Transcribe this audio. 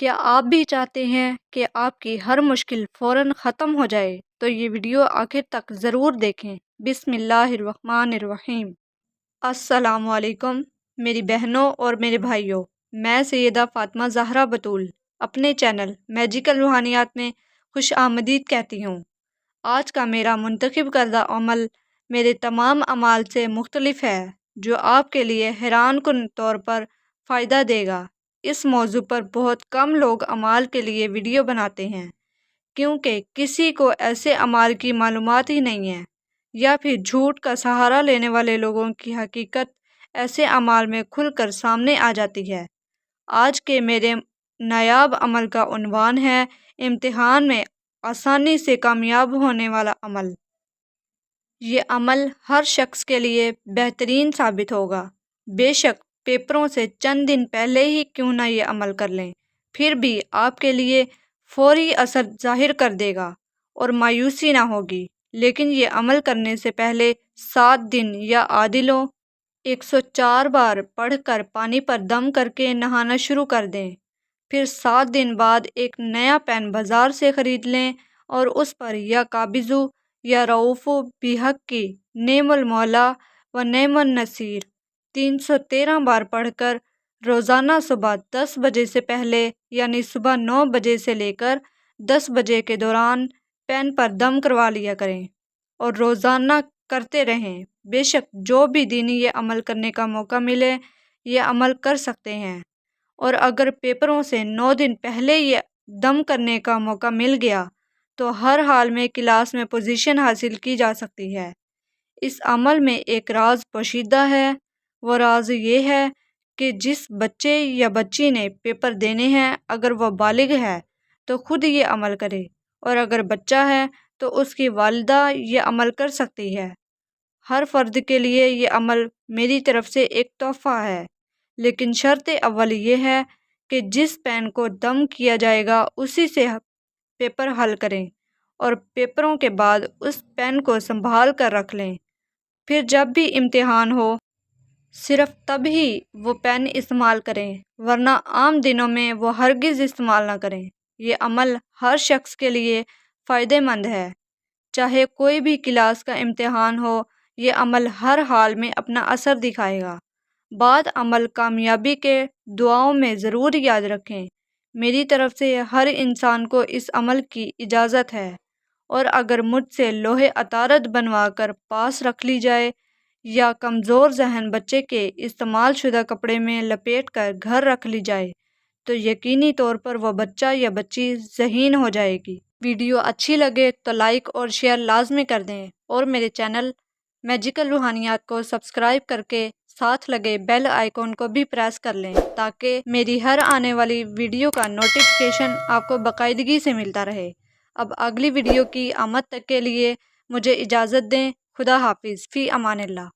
کیا آپ بھی چاہتے ہیں کہ آپ کی ہر مشکل فوراً ختم ہو جائے؟ تو یہ ویڈیو آخر تک ضرور دیکھیں۔ بسم اللہ الرحمن الرحیم۔ السلام علیکم میری بہنوں اور میرے بھائیوں، میں سیدہ فاطمہ زہرا بطول اپنے چینل میجیکل روحانیات میں خوش آمدید کہتی ہوں۔ آج کا میرا منتخب کردہ عمل میرے تمام اعمال سے مختلف ہے، جو آپ کے لیے حیران کن طور پر فائدہ دے گا۔ اس موضوع پر بہت کم لوگ اعمال کے لیے ویڈیو بناتے ہیں، کیونکہ کسی کو ایسے اعمال کی معلومات ہی نہیں ہے، یا پھر جھوٹ کا سہارا لینے والے لوگوں کی حقیقت ایسے اعمال میں کھل کر سامنے آ جاتی ہے۔ آج کے میرے نایاب عمل کا عنوان ہے امتحان میں آسانی سے کامیاب ہونے والا عمل۔ یہ عمل ہر شخص کے لیے بہترین ثابت ہوگا، بے شک پیپروں سے چند دن پہلے ہی کیوں نہ یہ عمل کر لیں، پھر بھی آپ کے لیے فوری اثر ظاہر کر دے گا اور مایوسی نہ ہوگی۔ لیکن یہ عمل کرنے سے پہلے 7 دن یا عادلوں 104 بار پڑھ کر پانی پر دم کر کے نہانا شروع کر دیں۔ پھر 7 دن بعد ایک نیا پین بازار سے خرید لیں اور اس پر یا قابضو یا رؤوف بحق کی نعم المولا و نعم النصیر 313 بار پڑھ کر روزانہ صبح 10 بجے سے پہلے، یعنی صبح 9 بجے سے لے کر 10 بجے کے دوران پین پر دم کروا لیا کریں اور روزانہ کرتے رہیں۔ بے شک جو بھی دینی یہ عمل کرنے کا موقع ملے یہ عمل کر سکتے ہیں، اور اگر پیپروں سے 9 دن پہلے یہ دم کرنے کا موقع مل گیا تو ہر حال میں کلاس میں پوزیشن حاصل کی جا سکتی ہے۔ اس عمل میں ایک راز پوشیدہ ہے، وہ راز یہ ہے کہ جس بچے یا بچی نے پیپر دینے ہیں، اگر وہ بالغ ہے تو خود یہ عمل کرے، اور اگر بچہ ہے تو اس کی والدہ یہ عمل کر سکتی ہے۔ ہر فرد کے لیے یہ عمل میری طرف سے ایک تحفہ ہے، لیکن شرط اول یہ ہے کہ جس پین کو دم کیا جائے گا اسی سے پیپر حل کریں، اور پیپروں کے بعد اس پین کو سنبھال کر رکھ لیں۔ پھر جب بھی امتحان ہو صرف تب ہی وہ پین استعمال کریں، ورنہ عام دنوں میں وہ ہرگز استعمال نہ کریں۔ یہ عمل ہر شخص کے لیے فائدہ مند ہے، چاہے کوئی بھی کلاس کا امتحان ہو۔ یہ عمل ہر حال میں اپنا اثر دکھائے گا۔ بعد عمل کامیابی کے دعاؤں میں ضرور یاد رکھیں۔ میری طرف سے ہر انسان کو اس عمل کی اجازت ہے، اور اگر مجھ سے لوح عطارد بنوا کر پاس رکھ لی جائے یا کمزور ذہن بچے کے استعمال شدہ کپڑے میں لپیٹ کر گھر رکھ لی جائے تو یقینی طور پر وہ بچہ یا بچی ذہین ہو جائے گی۔ ویڈیو اچھی لگے تو لائک اور شیئر لازمی کر دیں، اور میرے چینل میجیکل روحانیات کو سبسکرائب کر کے ساتھ لگے بیل آئیکن کو بھی پریس کر لیں، تاکہ میری ہر آنے والی ویڈیو کا نوٹیفیکیشن آپ کو باقاعدگی سے ملتا رہے۔ اب اگلی ویڈیو کی آمد تک کے لیے مجھے اجازت دیں۔ خدا حافظ، فی امان اللہ۔